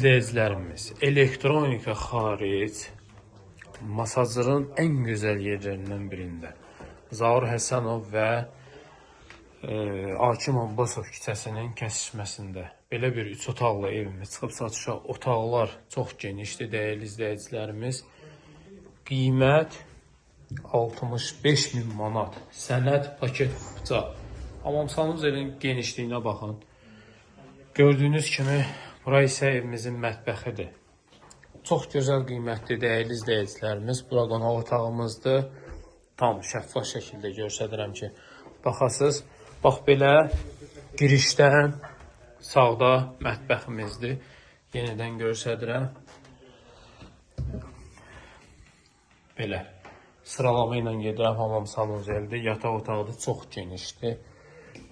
İzləyicilərimiz, elektronika xaric masajın ən gözəl yerlərindən birində Zaur Həsənov və Akim Abbasov küçəsinin kəsişməsində belə bir 3 otaqlı evimiz çıxıb satışa. Otaqlar çox genişdir, dəyərli izləyicilərimiz. Qiymət 65.000 manat. Sənəd paket bıçaq. Hamamsalımız evin genişliyinə baxın. Gördüyünüz kimi bura isə evimizin mətbəxidir. Çox gözəl qiymətli, dəyərli izləyicilərimiz. Bura qonaq otağımızdır. Tam şəffaf şəkildə göstərirəm ki, baxasınız. Bax belə girişdən sağda mətbəximizdir. Yenidən göstərirəm. Belə sıralama ilə gedirəm. Hamamsalımız evdir. Yataq otağıdır, çox genişdir.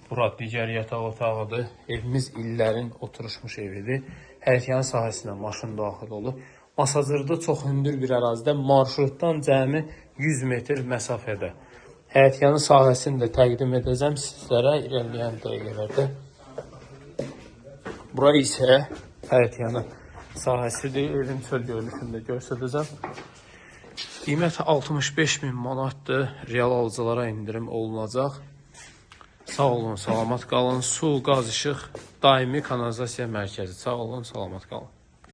Bura digər yataq otağıdır. Evimiz illərin oturuşmuş evidir. Həyətyanı sahəsinə maşın daxil olub. Masajırda çox hündür bir ərazidə, marşrutdan cəmi 100 metr məsafədə. Həyətyanı sahəsini də təqdim edəcəm sizlərə irəliləyən dəqiqələrdə. Bura isə həyətyanı sahəsidir. Evin çöl görünüşünü də göstərəcəm. Qiymət 65.000 manatdır. Real alıcılara indirim olunacaq. Sağ olun, salamat qalın. Su, qaz, işıq, daimi kanalizasiya mərkəzi. Sağ olun, salamat qalın.